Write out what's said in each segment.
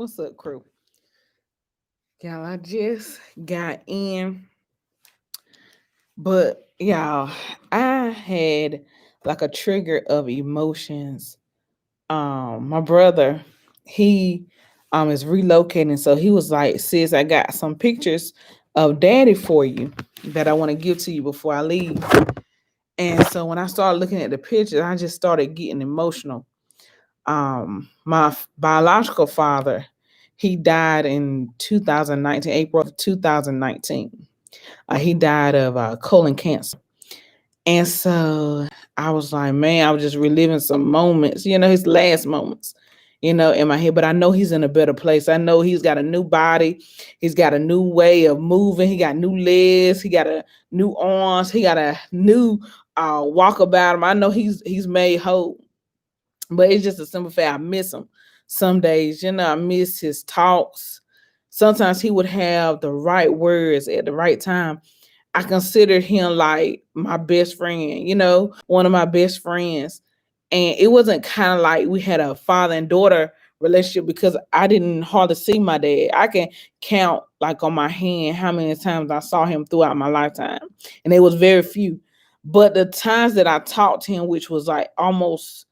What's up, crew? Y'all, I just got in, but y'all, I had like a trigger of emotions. My brother, he is relocating, so he was like, "Sis, I got some pictures of Daddy for you that I want to give to you before I leave." And so when I started looking at the pictures, I just started getting emotional. My biological father, he died in 2019, April of 2019. He died of colon cancer. And so I was like, man, I was just reliving some moments, his last moments, in my head. But I know he's in a better place. I know he's got a new body. He's got a new way of moving. He got new legs. He got a new arms. He got a new walk about him. I know he's made whole. But it's just a simple fact. I miss him some days. I miss his talks. Sometimes he would have the right words at the right time. I considered him like my best friend, one of my best friends. And it wasn't kind of like we had a father and daughter relationship because I didn't hardly see my dad. I can count like on my hand how many times I saw him throughout my lifetime. And it was very few. But the times that I talked to him, which was like almost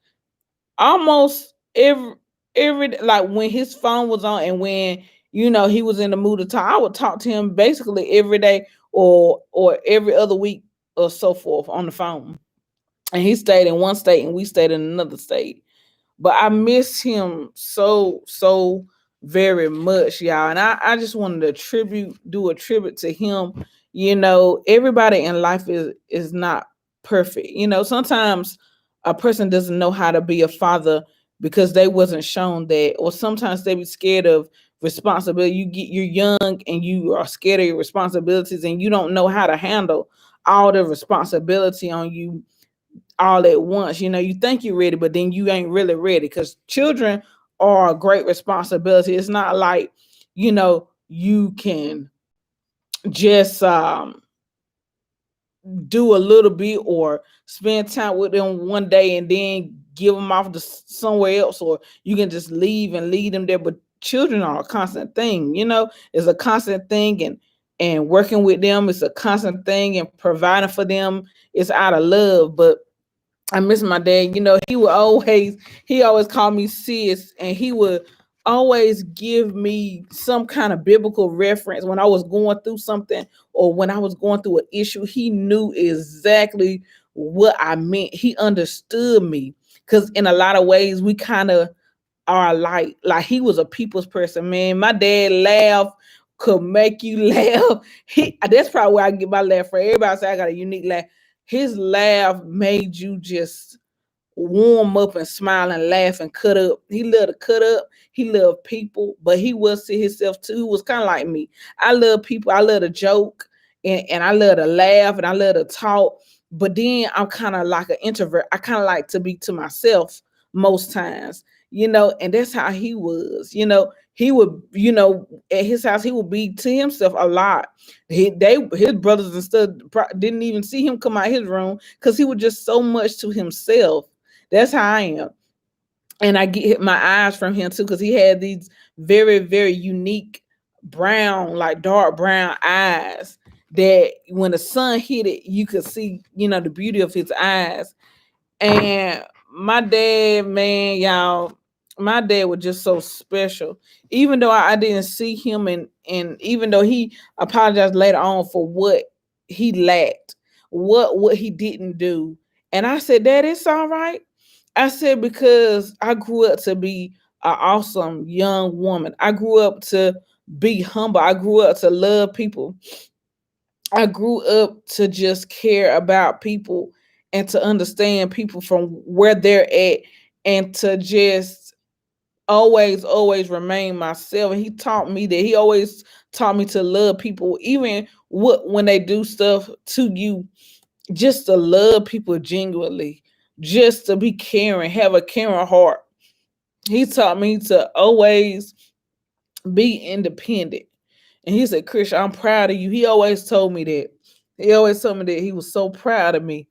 every like when his phone was on and when he was in the mood to talk, I would talk to him basically every day or every other week or so forth on the phone. And he stayed in one state and we stayed in another state. But I miss him so very much, y'all. And I just wanted to do a tribute to him. Everybody in life is not perfect. Sometimes a person doesn't know how to be a father because they wasn't shown that, or sometimes they be scared of responsibility. You're young and you are scared of your responsibilities and you don't know how to handle all the responsibility on you all at once. You think you're ready, but then you ain't really ready because children are a great responsibility. It's not like, you can just do a little bit or spend time with them one day and then give them off to somewhere else, or you can just leave and leave them there. But children are a constant thing, it's a constant thing, and working with them is a constant thing, and providing for them is out of love. But I miss my dad. He always called me sis, and he would always give me some kind of biblical reference when I was going through something or when I was going through an issue. He knew exactly what I meant. He understood me because in a lot of ways we kind of are like he was a people's person, man. My dad laugh could make you laugh. That's probably where I get my laugh from. Everybody say I got a unique laugh. His laugh made you just warm up and smile and laugh and cut up. He loved to cut up. He loved people, but he was to himself too. He was kind of like me. I love people. I love to joke and I love to laugh and I love to talk. But then I'm kind of like an introvert. I kind of like to be to myself most times, and that's how he was. He would, at his house, he would be to himself a lot. His brothers and stuff didn't even see him come out his room because he was just so much to himself. That's how I am. And I get my eyes from him too, because he had these very, very unique brown, like dark brown eyes that when the sun hit it, you could see, the beauty of his eyes. And my dad, man, y'all, my dad was just so special. Even though I didn't see him, and even though he apologized later on for what he lacked, what he didn't do. And I said, Dad, it's all right. I said, because I grew up to be an awesome young woman. I grew up to be humble. I grew up to love people. I grew up to just care about people and to understand people from where they're at, and to just always remain myself. And he taught me that. He always taught me to love people, even when they do stuff to you, just to love people genuinely, just to be caring, have a caring heart. He taught me to always be independent. And he said, Christian, I'm proud of you. He always told me that. He always told me that he was so proud of me.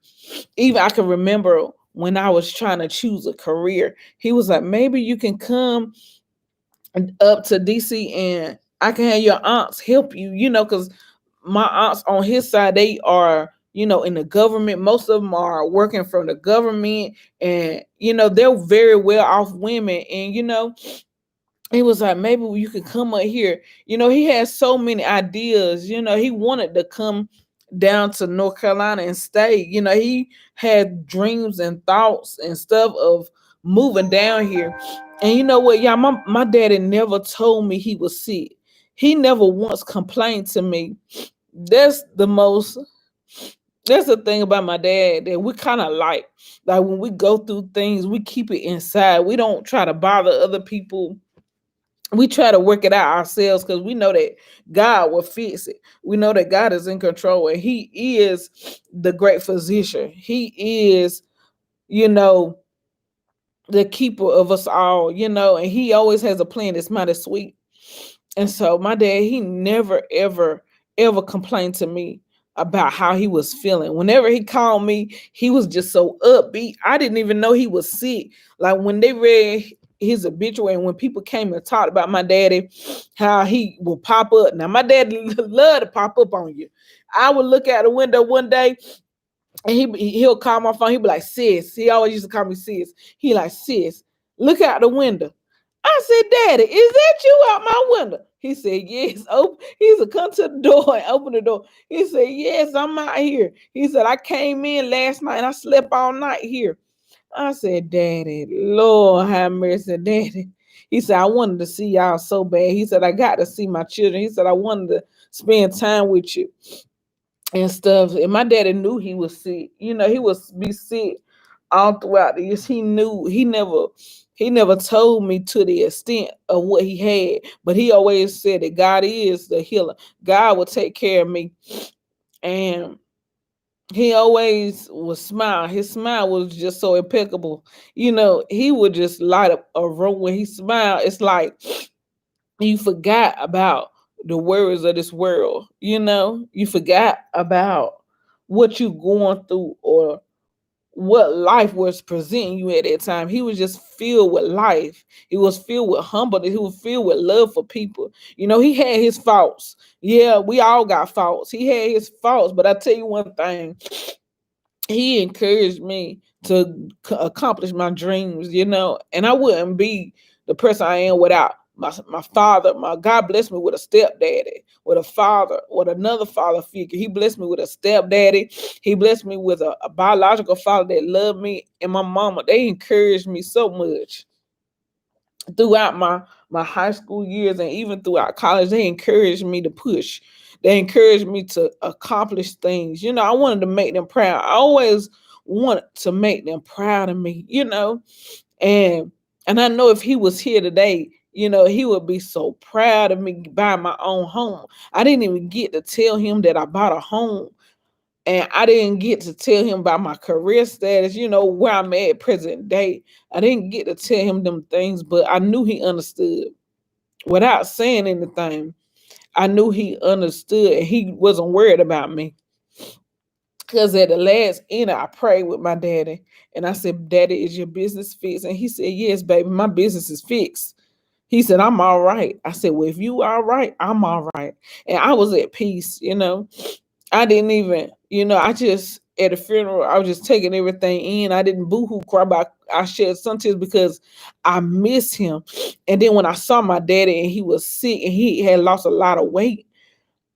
Even I can remember when I was trying to choose a career, he was like, maybe you can come up to DC, and I can have your aunts help you, because my aunts on his side, they are, in the government. Most of them are working from the government, and, they're very well off women. And, he was like, maybe you could come up here. He had so many ideas. He wanted to come down to North Carolina and stay. He had dreams and thoughts and stuff of moving down here. And you know what, y'all, my daddy never told me he was sick. He never once complained to me. That's the most that's the thing about my dad that we kind of like when we go through things, we keep it inside. We don't try to bother other people. We try to work it out ourselves because we know that God will fix it. We know that God is in control, and He is the great physician. He is, you know, the keeper of us all, and He always has a plan that's mighty sweet. And so my dad, he never, ever, ever complained to me about how he was feeling. Whenever he called me, he was just so upbeat. I didn't even know he was sick. Like when they read his obituary and when people came and talked about my daddy, how he will pop up. Now, my dad love to pop up on you. I would look out the window one day and he'll call my phone. He'd be like, sis. He always used to call me sis. He like, sis, look out the window. I said, Daddy, is that you out my window? He said, yes. He said, come to the door and open the door. He said, yes, I'm out here. He said, I came in last night and I slept all night here. I said, Daddy, Lord have mercy, Daddy. He said, I wanted to see y'all so bad. He said, I got to see my children. He said, I wanted to spend time with you and stuff. And my daddy knew he was sick. He was be sick all throughout the years. He knew he never told me to the extent of what he had, but he always said that God is the healer. God will take care of me. And he always would smile. His smile was just so impeccable. He would just light up a room when he smiled. It's like you forgot about the worries of this world. You forgot about what you going through or what life was presenting you at that time. He was just filled with life. He was filled with humbleness. He was filled with love for people. He had his faults. Yeah, we all got faults. He had his faults, but I tell you one thing, he encouraged me to accomplish my dreams, and I wouldn't be the person I am without my father. My God blessed me with a stepdaddy, with a father, with another father figure. He blessed me with a stepdaddy. He blessed me with a biological father that loved me, and my mama. They encouraged me so much throughout my high school years and even throughout college. They encouraged me to push. They encouraged me to accomplish things. I wanted to make them proud. I always wanted to make them proud of me, and I know if he was here today, he would be so proud of me buying my own home. I didn't even get to tell him that I bought a home, and I didn't get to tell him about my career status, where I'm at present day. I didn't get to tell him them things, but I knew he understood. Without saying anything, I knew he understood and he wasn't worried about me. Because at the last end, I prayed with my daddy and I said, Daddy, is your business fixed? And he said, yes, baby, my business is fixed. He said, I'm all right. I said, well, if you all right, I'm all right. And I was at peace. I didn't even, I just at the funeral, I was just taking everything in. I didn't boohoo cry, but I shed some tears because I miss him. And then when I saw my daddy and he was sick and he had lost a lot of weight,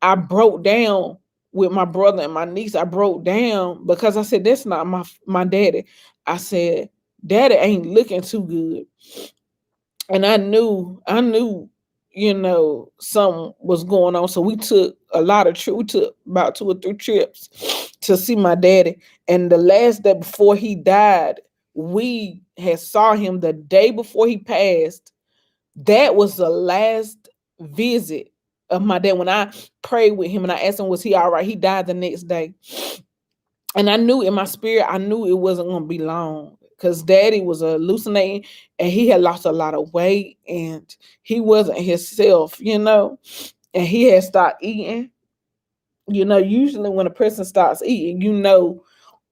I broke down with my brother and my niece. I broke down because I said, that's not my daddy. I said, Daddy ain't looking too good. And I knew, something was going on. So we took a lot of trips. We took about 2 or 3 trips to see my daddy. And the last day before he died, we had saw him the day before he passed. That was the last visit of my dad. When I prayed with him and I asked him, was he all right? He died the next day. And I knew in my spirit, I knew it wasn't going to be long because daddy was hallucinating and he had lost a lot of weight and he wasn't himself, and he had stopped eating. Usually when a person starts eating,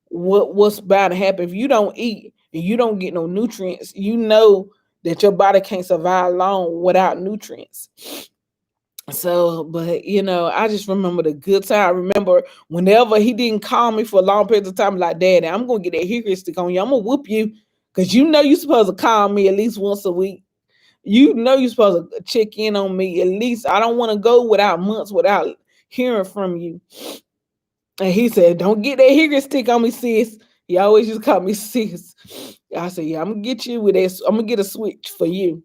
what's about to happen. If you don't eat and you don't get no nutrients, that your body can't survive long without nutrients. So, but I just remember the good time. I remember whenever he didn't call me for a long period of time, like, Daddy, I'm gonna get that hickory stick on you. I'm gonna whoop you. Cause you're supposed to call me at least once a week. You're supposed to check in on me at least. I don't want to go without months without hearing from you. And he said, Don't get that hickory stick on me, sis. He always used to call me sis. I said, Yeah, I'm gonna get you with this. I'm gonna get a switch for you.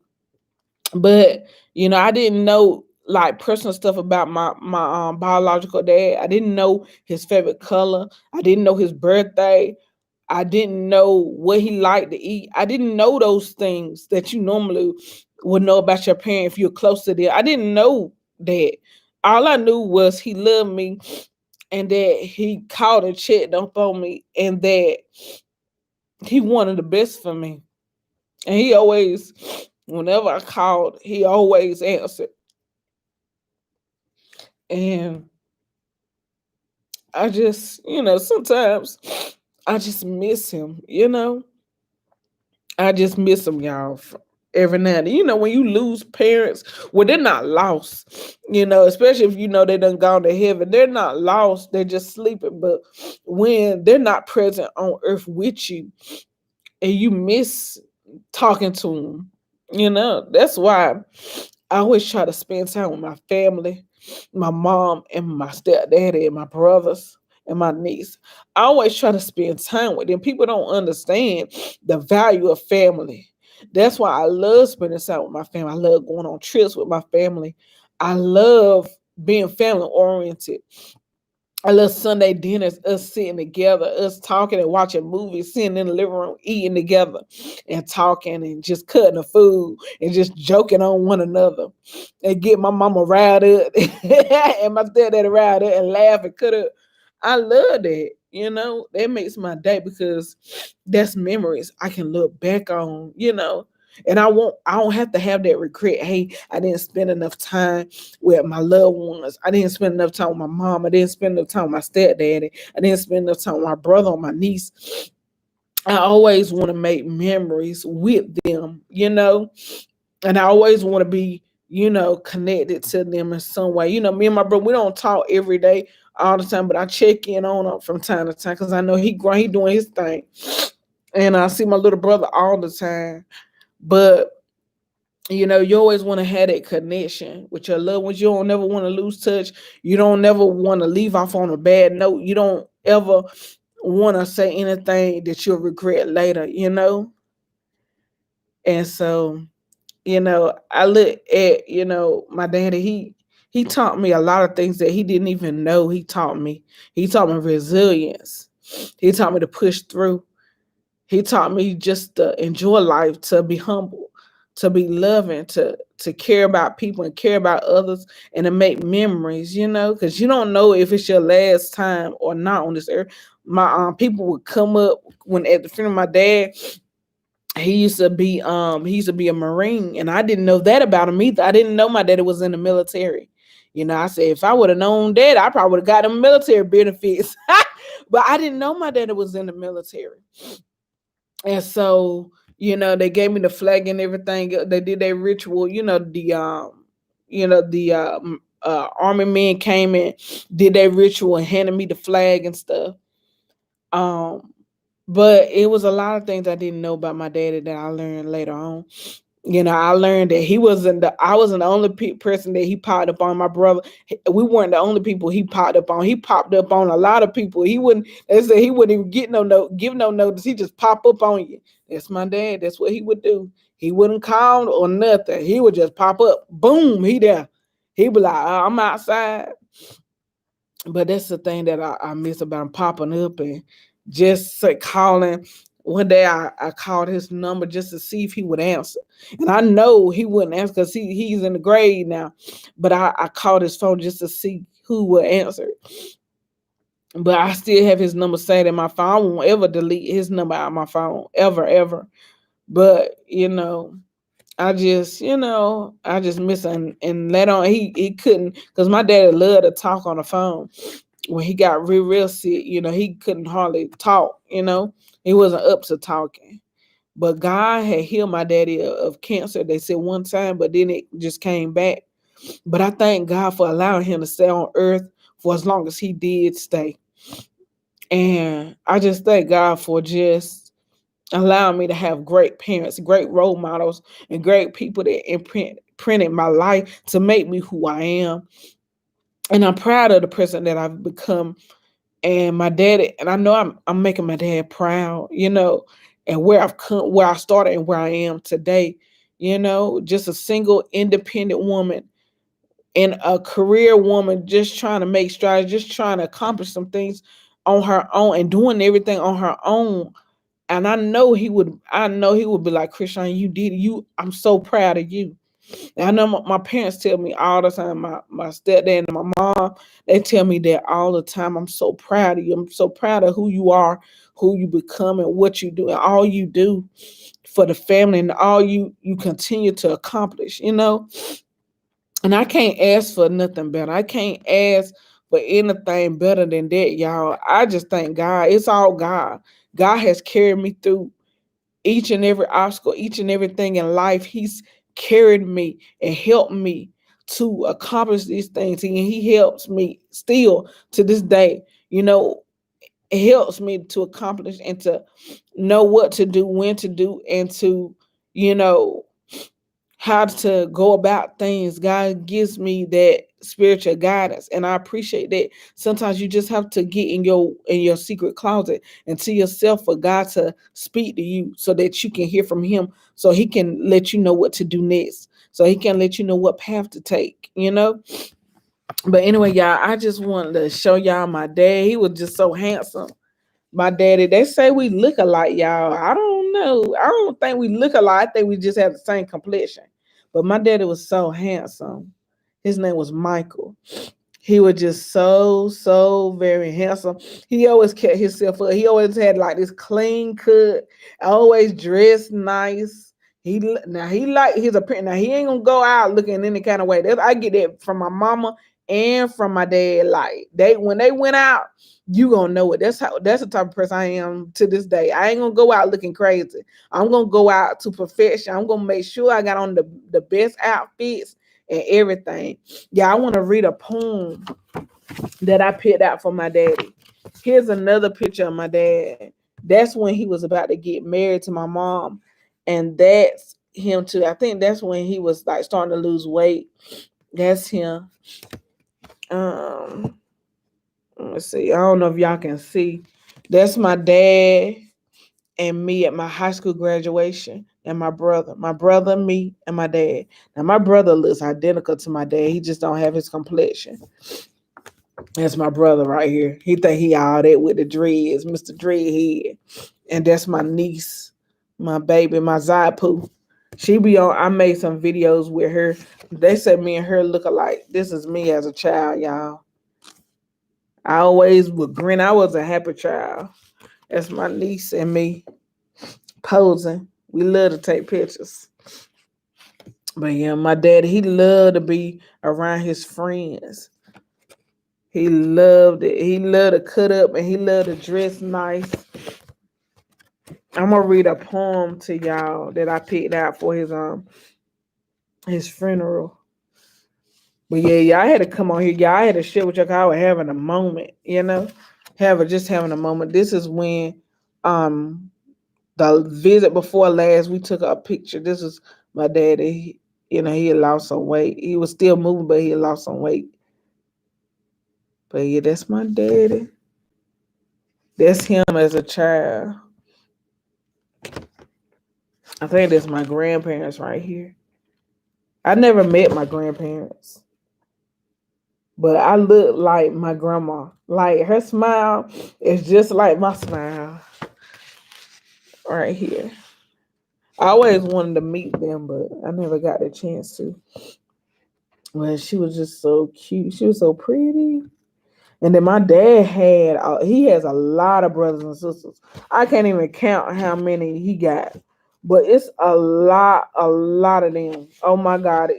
But I didn't know like personal stuff about my biological dad. I didn't know his favorite color. I didn't know his birthday. I didn't know what he liked to eat. I didn't know those things that you normally would know about your parent if you're close to them. I didn't know that. All I knew was he loved me and that he called and checked up on me and that he wanted the best for me. And he always, whenever I called, he always answered. And I just, sometimes I just miss him. I just miss him, y'all. Every now and then. When you lose parents, well, they're not lost, especially if they done gone to heaven. They're not lost, they're just sleeping. But when they're not present on earth with you and you miss talking to them, that's why I always try to spend time with my family, my mom and my stepdaddy and my brothers and my niece. I always try to spend time with them. People don't understand the value of family. That's why I love spending time with my family. I love going on trips with my family. I love being family oriented. I love Sunday dinners, us sitting together, us talking and watching movies, sitting in the living room, eating together and talking and just cutting the food and just joking on one another and get my mama riled up and my stepdaddy riled up and laugh and cut up. I love that. That makes my day because that's memories I can look back on. And I don't have to have that regret. Hey, I didn't spend enough time with my loved ones. I didn't spend enough time with my mom. I didn't spend enough time with my stepdaddy. I didn't spend enough time with my brother or my niece. I always want to make memories with them. And I always want to be, connected to them in some way. Me and my brother, we don't talk every day all the time, but I check in on him from time to time because I know he grown, he doing his thing. And I see my little brother all the time. But you always want to have that connection with your loved ones. You don't never want to lose touch. You don't never want to leave off on a bad note. You don't ever want to say anything that you'll regret later. And so, I look at, my daddy, he taught me a lot of things that he didn't even know he taught me. He taught me resilience. He taught me to push through. He taught me just to enjoy life, to be humble, to be loving, to care about people and care about others and to make memories, because you don't know if it's your last time or not on this earth. My people would come up when at the funeral of my dad. He used to be a Marine, and I didn't know that about him either. I didn't know my daddy was in the military. I said if I would have known that, I probably would have got him military benefits. But I didn't know my daddy was in the military. And so, they gave me the flag and everything. They did their ritual. The army men came and did their ritual and handed me the flag and stuff. Um, but it was a lot of things I didn't know about my daddy that I learned later on. I learned that I wasn't the only person that he popped up on. My brother, we weren't the only people he popped up on. He popped up on a lot of people. They said he wouldn't even give no notice. He just pop up on you. That's my dad. That's what he would do. He wouldn't call or nothing. He would just pop up. Boom, he there. He'd be like, I'm outside. But that's the thing that I miss about him popping up and just calling. One day I called his number just to see if he would answer. And I know he wouldn't answer because he's in the grave now. But I called his phone just to see who would answer. But I still have his number saved in my phone. I won't ever delete his number out of my phone. Ever, ever. But, I just miss him. And later on, he couldn't, because my dad loved to talk on the phone. When he got real sick, he couldn't hardly talk, he wasn't up to talking. But God had healed my daddy of cancer. They said one time, but then it just came back. But I thank God for allowing him to stay on earth for as long as he did stay. And I just thank God for just allowing me to have great parents, great role models, and great people that imprinted my life to make me who I am. And I'm proud of the person that I've become. And my daddy, and I know I'm making my dad proud, and where I've come, where I started and where I am today, just a single independent woman and a career woman just trying to make strides, just trying to accomplish some things on her own and doing everything on her own. And I know he would be like, Christian, you did it. I'm so proud of you. And I know my parents tell me all the time, my stepdad and my mom, they tell me that all the time. I'm so proud of you. I'm so proud of who you are, who you become, and what you do, and all you do for the family, and all you continue to accomplish. And I can't ask for nothing better. I can't ask for anything better than that, y'all. I just thank God. It's all God. God has carried me through each and every obstacle, each and everything in life. He's carried me and helped me to accomplish these things. And he helps me still to this day. It helps me to accomplish and to know what to do, when to do, and to, you know, how to go about things. God gives me that spiritual guidance, and I appreciate that. Sometimes you just have to get in your secret closet and to yourself for God to speak to you so that you can hear from him, so he can let you know what to do next, so he can let you know what path to take. But anyway, y'all, I just wanted to show y'all my dad. He was just so handsome. My daddy, they say we look alike, y'all. I don't know. I don't think we look alike. I think we just have the same complexion. But my daddy was so handsome. His name was Michael. He was just so very handsome. He always kept himself up. He always had like this clean cut, always dressed nice. He like his appearance. Now he ain't gonna go out looking any kind of way. I get that from my mama and from my dad. Like when they went out, you gonna know it. That's the type of person I am to this day. I ain't gonna go out looking crazy. I'm gonna go out to perfection. I'm gonna make sure I got on the best outfits and everything. Yeah, I want to read a poem that I picked out for my daddy. Here's another picture of my dad. That's when he was about to get married to my mom. And that's him too. I think that's when he was like starting to lose weight. That's him. Um, let's see. I don't know if y'all can see. That's my dad and me at my high school graduation, and my brother, me, and my dad. Now my brother looks identical to my dad. He just don't have his complexion. That's my brother right here. He think he all that with the dreads, Mr. Dreadhead. And that's my niece, my baby, my Zaipu. She be on. I made some videos with her. They said me and her look alike. This is me as a child, y'all. I always would grin. I was a happy child. That's my niece and me posing. We love to take pictures. But yeah, my daddy, he loved to be around his friends. He loved it. He loved to cut up and he loved to dress nice. I'm gonna read a poem to y'all that I picked out for his funeral. But yeah, y'all had to come on here. Y'all had to share with y'all. I was having a moment. Having a moment. This is when um the visit before last, we took a picture. This is my daddy. He had lost some weight. He was still moving, but he had lost some weight. But yeah, that's my daddy. That's him as a child. I think that's my grandparents right here. I never met my grandparents, but I look like my grandma. Like her smile is just like my smile right here. I always wanted to meet them, but I never got the chance to. Well, she was just so cute. She was so pretty. And then my dad he has a lot of brothers and sisters. I can't even count how many he got, but it's a lot of them. Oh my God,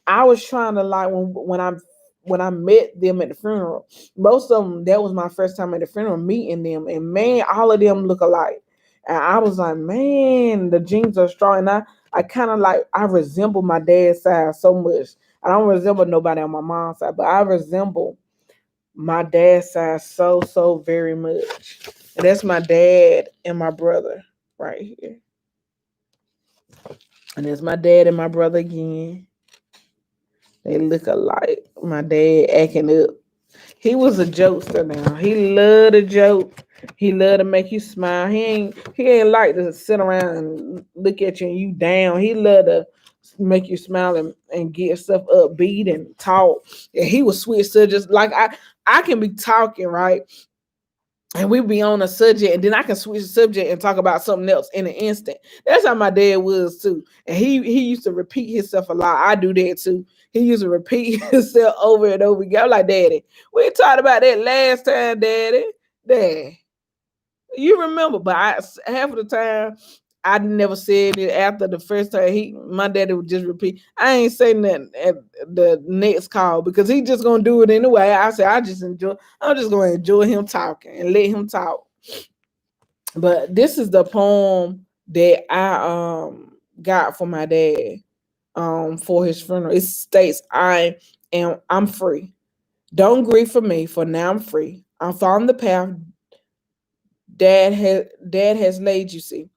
I was trying to like when I met them at the funeral. Most of them, that was my first time at the funeral meeting them, and man, all of them look alike. And I was like, man, the genes are strong. And I kind of like, I resemble my dad's side so much. I don't resemble nobody on my mom's side, but I resemble my dad's side so very much. And that's my dad and my brother right here. And it's my dad and my brother again. They look alike. My dad acting up. He was a jokester now. He loved to joke. He loved to make you smile. He ain't like to sit around and look at you and you down. He loved to make you smile and get stuff upbeat and talk. And he was switch subjects. Like I can be talking, right? And we be on a subject, and then I can switch the subject and talk about something else in an instant. That's how my dad was too. And he used to repeat himself a lot. I do that too. He used to repeat himself over and over again. I'm like, Daddy, we talked about that last time, Daddy. Dad, you remember? But half of the time I never said it after the first time. My daddy would just repeat. I ain't saying nothing at the next call because he just gonna do it anyway. I said I'm just gonna enjoy him talking and let him talk. But this is the poem that I got for my dad for his funeral. It states, I'm free. Don't grieve for me, for now I'm free. I'm following the path dad has laid, you see.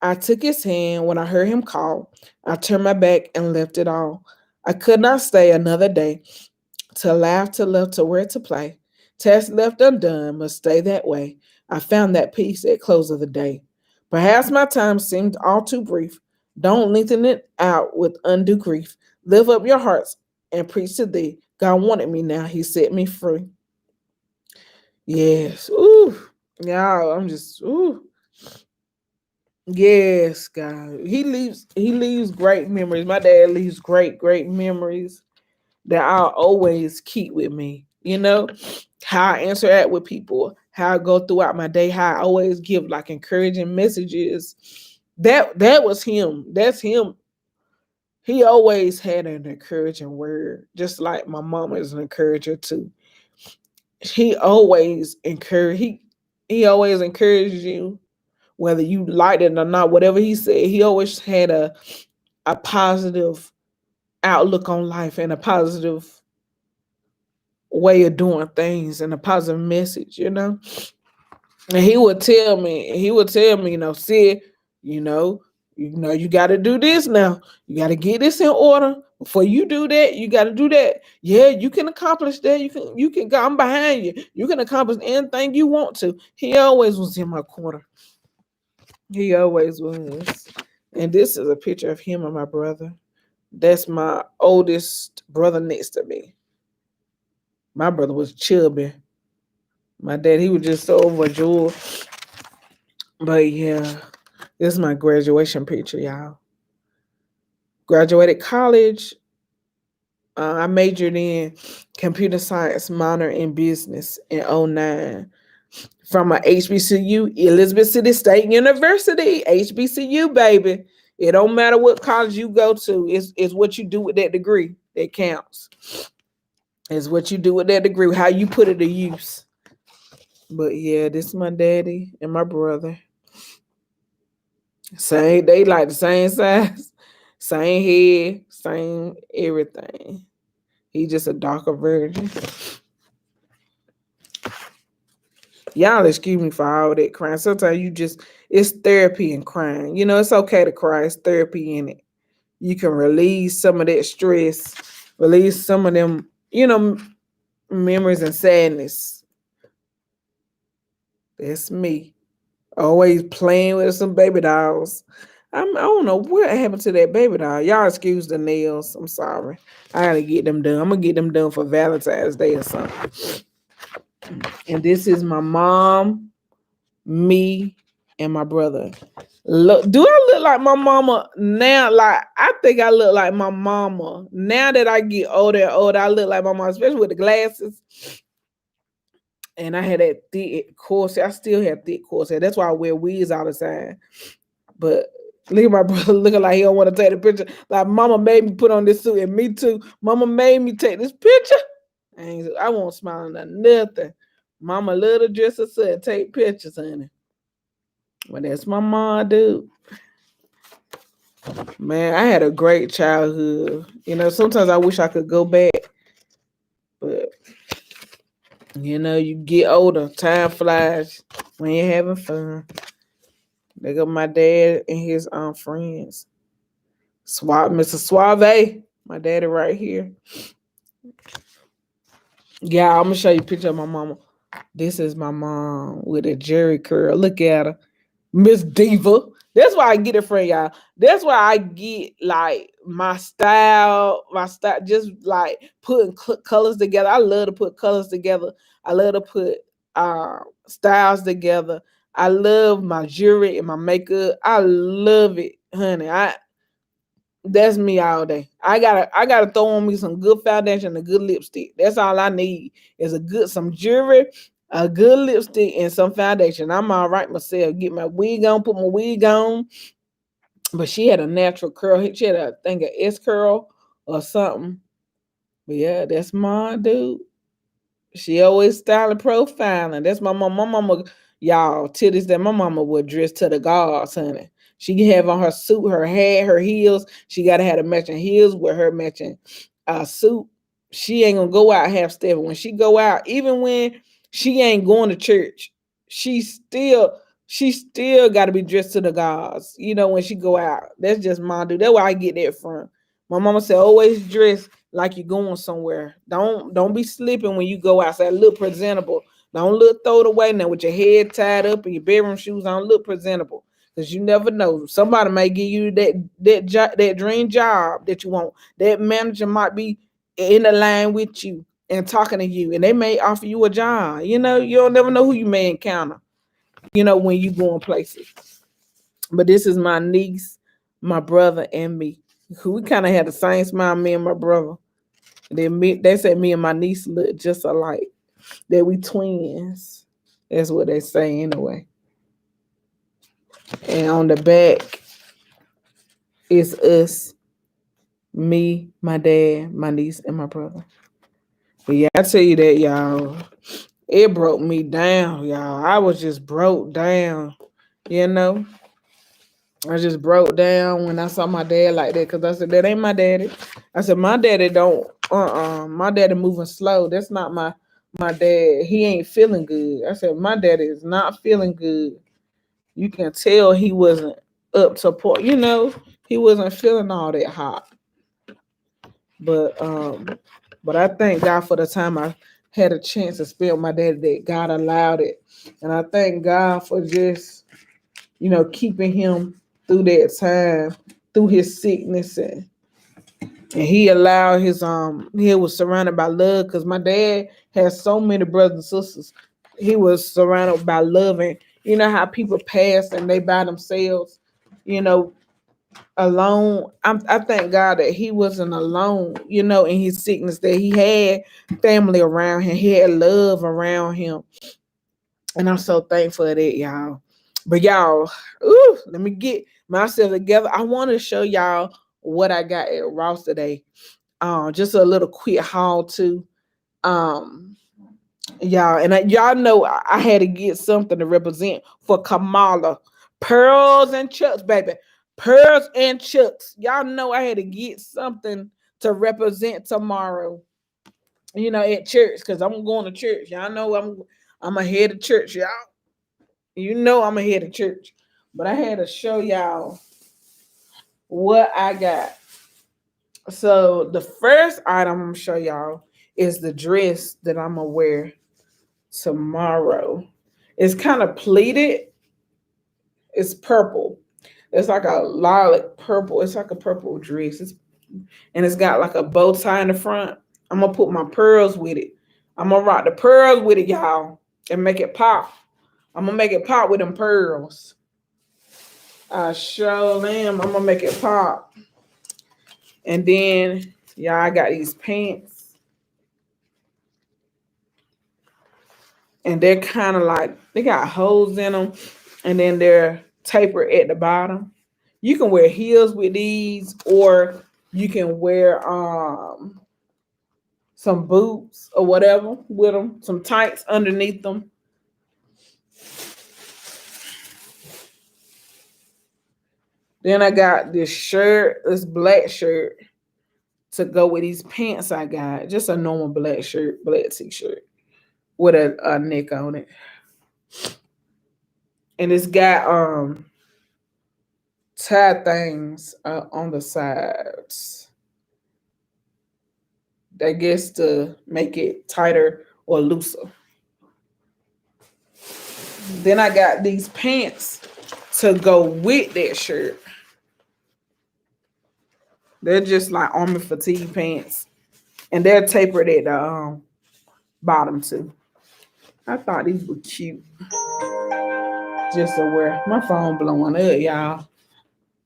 I took his hand when I heard him call. I turned my back and left it all. I could not stay another day to laugh, to love, to wear, to play. Task left undone must stay that way. I found that peace at close of the day. Perhaps my time seemed all too brief. Don't lengthen it out with undue grief. Lift up your hearts and preach to thee. God wanted me now, he set me free. Yes. Ooh. Y'all, I'm just ooh. Yes, God. He leaves great memories. My dad leaves great memories that I'll always keep with me. You know, how I interact with people, how I go throughout my day, how I always give like encouraging messages. That was him. That's him. He always had an encouraging word, just like my mama is an encourager too. He always encouraged he always encouraged you, whether you liked it or not, whatever he said, he always had a positive outlook on life and a positive way of doing things and a positive message, you know. And he would tell me, see, you know, you got to do this now. You got to get this in order. Before you do that, you got to do that. Yeah, you can accomplish that. You can go. I'm behind you. You can accomplish anything you want to. He always was in my corner. He always was. And this is a picture of him and my brother. That's my oldest brother next to me. My brother was chubby. My dad, he was just so overjoyed. But yeah, this is my graduation picture, y'all. Graduated college. I majored in computer science, minor in business in '09 from a HBCU, Elizabeth City State University, HBCU, baby. It don't matter what college you go to. It's what you do with that degree that counts. It's what you do with that degree, how you put it to use. But yeah, this is my daddy and my brother. Same, they like the same size, same head, same everything. He just a darker version. Y'all excuse me for all that crying. Sometimes it's therapy in crying. It's okay to cry. It's therapy in it. You can release some of that stress, release some of them, memories and sadness. That's me. Always playing with some baby dolls. I don't know what happened to that baby doll. Y'all excuse the nails. I'm sorry. I gotta get them done. I'm gonna get them done for Valentine's Day or something. And this is my mom, me, and my brother. Look, do I look like my mama now? Like, I think I look like my mama. Now that I get older and older, I look like my mama, especially with the glasses. And I had that thick corset. I still have thick corset. That's why I wear wigs all the time. But look at my brother looking like he don't want to take the picture. Like, mama made me put on this suit, and me too. Mama made me take this picture. I won't smile at nothing. Mama love to dress herself and take pictures, honey. But that's my mom, dude. Man, I had a great childhood. You know, sometimes I wish I could go back, but you know, you get older, time flies when you're having fun. They got my dad and his friends. Mr. Suave, my daddy right here. Yeah, I'm gonna show you a picture of my mama. This is my mom with a jerry curl. Look at her. Miss Diva. That's why I get it from y'all. That's why I get like my style, just like putting colors together. I love to put colors together. I love to put styles together. I love my jewelry and my makeup. I love it, honey. That's me all day. I gotta throw on me some good foundation and a good lipstick. That's all I need is some jewelry, a good lipstick, and some foundation. I'm all right myself. Get my wig on, put my wig on. But she had a natural curl. She had a thing of S curl or something. But yeah, that's my dude. She always styling profiling. That's my mom. My mama, y'all, to this day, my mama would dress to the gods, honey. She can have on her suit, her hat, her heels. She gotta have the matching heels with her matching suit. She ain't gonna go out half step. When she go out, even when she ain't going to church, she still gotta be dressed to the gods. You know, when she go out. That's just my dude. That's where I get that from. My mama said always dress like you're going somewhere. Don't be slipping when you go outside. Look presentable. Don't look throw it away now with your head tied up and your bedroom shoes on. Look presentable, because you never know. Somebody may give you that dream job that you want. That manager might be in the line with you and talking to you, and they may offer you a job. You know, you don't never know who you may encounter. You know, when you going places. But this is my niece, my brother, and me. Who we kind of had the same smile, me and my brother. They said me and my niece look just alike. That we twins. That's what they say anyway. And on the back is us, me, my dad, my niece, and my brother. But yeah, I tell you that, y'all. It broke me down, y'all. I was just broke down, you know. I just broke down when I saw my dad like that, because I said, that ain't my daddy. I said, my daddy don't, my daddy moving slow. That's not my dad. He ain't feeling good. I said, my daddy is not feeling good. You can tell he wasn't up to point, you know, he wasn't feeling all that hot. But but I thank God for the time I had a chance to spend with my daddy, that God allowed it. And I thank God for just, you know, keeping him through that time, through his sickness, and he allowed he was surrounded by love, because my dad has so many brothers and sisters. He was surrounded by love, and you know how people pass and they by themselves, you know, alone. I thank God that he wasn't alone, you know, in his sickness, that he had family around him, he had love around him. And I'm so thankful for that, y'all. But y'all, let me get myself together. I want to show y'all what I got at Ross today. Just a little quick haul too. Um, y'all, and y'all know I had to get something to represent for Kamala. Pearls and chucks, baby. Pearls and chucks. Y'all know I had to get something to represent tomorrow. You know, at church, because I'm going to church. Y'all know I'm ahead of church, y'all. You know I'm ahead of church. But I had to show y'all what I got. So the first item I'm gonna show y'all is the dress that I'm gonna wear tomorrow. It's kind of pleated. It's purple. It's like a lilac purple. It's like a purple dress. And it's got like a bow tie in the front. I'm gonna put my pearls with it. I'm gonna rock the pearls with it, y'all, and make it pop. I'm gonna make it pop with them pearls. I sure am. I'm gonna make it pop. And then, y'all, I got these pants. And they're kind of like, they got holes in them. And then they're tapered at the bottom. You can wear heels with these, or you can wear some boots or whatever with them, some tights underneath them. Then I got this shirt, this black shirt to go with these pants I got. Just a normal black shirt, black t-shirt with a neck on it. And it's got tie things on the sides. I guess to make it tighter or looser. Then I got these pants to go with that shirt. They're just like army fatigue pants, and they're tapered at the bottom too. I thought these were cute. Just to wear. My phone blowing up, y'all.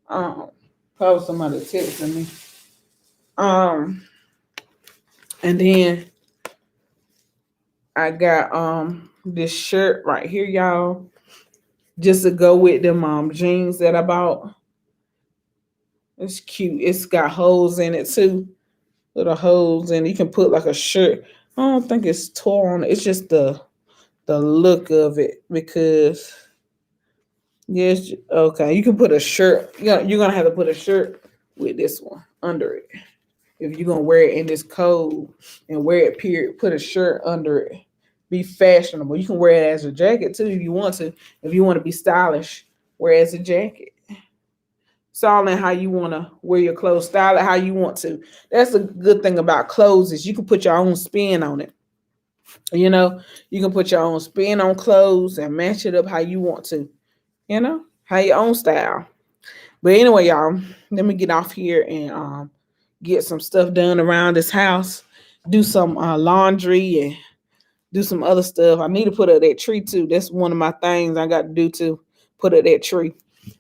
Um, Probably somebody texting me. Um, and then I got this shirt right here, y'all, just to go with them jeans that I bought. It's cute. It's got holes in it too. Little holes, and you can put like a shirt. I don't think it's torn. It's just the look of it because yes, okay. You can put a shirt. You're gonna have to put a shirt with this one under it. If you're gonna wear it in this cold and wear it period, put a shirt under it. Be fashionable. You can wear it as a jacket too if you want to. If you want to be stylish, wear it as a jacket. It's all in how you want to wear your clothes, style it how you want to. That's a good thing about clothes is you can put your own spin on it. You know, you can put your own spin on clothes and match it up how you want to. How your own style. But anyway, y'all, let me get off here and get some stuff done around this house. Do some laundry and do some other stuff. I need to put up that tree too. That's one of my things I got to do too. Put up that tree.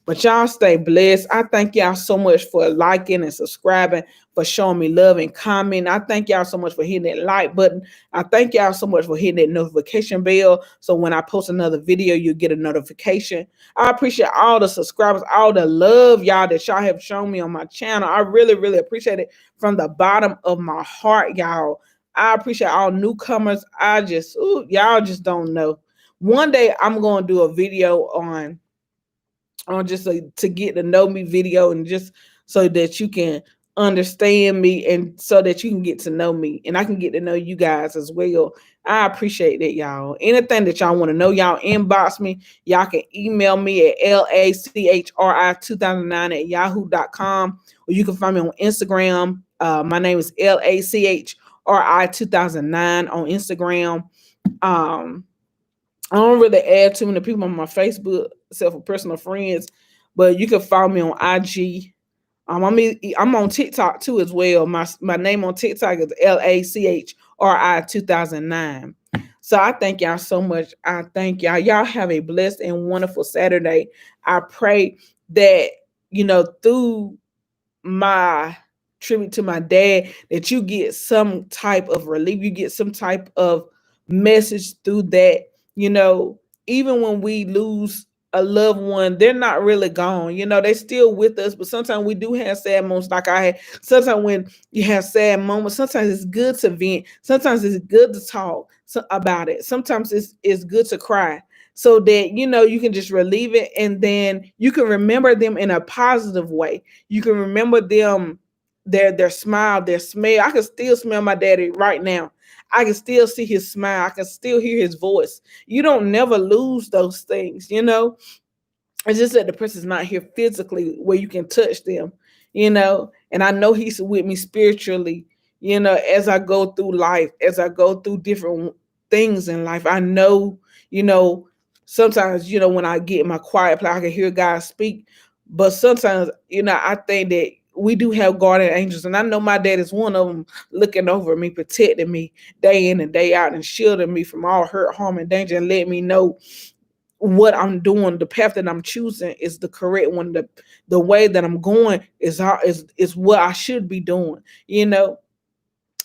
But y'all stay blessed. I thank y'all so much for liking and subscribing, for showing me love and comment. I thank y'all so much for hitting that like button. I thank y'all so much for hitting that notification bell. So when I post another video, you'll get a notification. I appreciate all the subscribers, all the love y'all that y'all have shown me on my channel. I really, really appreciate it from the bottom of my heart, y'all. I appreciate all newcomers. Y'all just don't know. One day I'm going to do a video on just to get to know me video, and just so that you can understand me and so that you can get to know me and I can get to know you guys as well. I appreciate that, y'all. Anything that y'all want to know, y'all inbox me. Y'all can email me at lachri2009 at yahoo.com, or you can find me on Instagram. My name is lachri2009 on Instagram. I don't really add too many people on my Facebook except for personal friends, but you can follow me on IG. I'm on TikTok too as well. My name on TikTok is LACHRI2009. So I thank y'all so much. I thank y'all. Y'all have a blessed and wonderful Saturday. I pray that through my tribute to my dad, that you get some type of relief, you get some type of message through that. Even when we lose a loved one, they're not really gone. They're still with us, but sometimes we do have sad moments like I had. Sometimes when you have sad moments, sometimes it's good to vent. Sometimes it's good to talk about it. Sometimes it's good to cry, so that you can just relieve it, and then you can remember them in a positive way. You can remember them, their smile, their smell. I can still smell my daddy right now. I can still see his smile. I can still hear his voice. You don't never lose those things. It's just that the person's not here physically where you can touch them. And I know he's with me spiritually, as I go through life, as I go through different things in life. I know, sometimes, when I get in my quiet place, I can hear God speak. But sometimes, I think that we do have guardian angels. And I know my dad is one of them, looking over me, protecting me day in and day out, and shielding me from all hurt, harm, and danger, and letting me know what I'm doing, the path that I'm choosing is the correct one. The way that I'm going is what I should be doing. And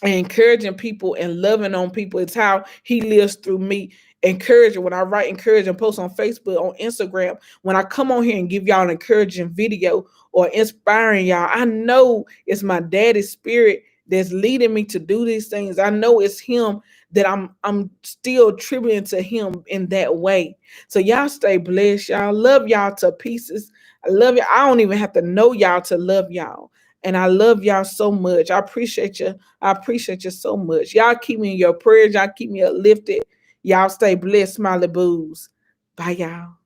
encouraging people and loving on people. It's how he lives through me. Encouraging, when I write encouraging posts on Facebook, on Instagram, when I come on here and give y'all an encouraging video or inspiring y'all, I know it's my daddy's spirit that's leading me to do these things. I know it's him, that I'm still attributing to him in that way. So y'all stay blessed. Y'all, love y'all to pieces. I love you. I don't even have to know y'all to love y'all. And I love y'all so much. I appreciate you. I appreciate you so much. Y'all keep me in your prayers. Y'all keep me uplifted. Y'all stay blessed, Smiley Boos. Bye, y'all.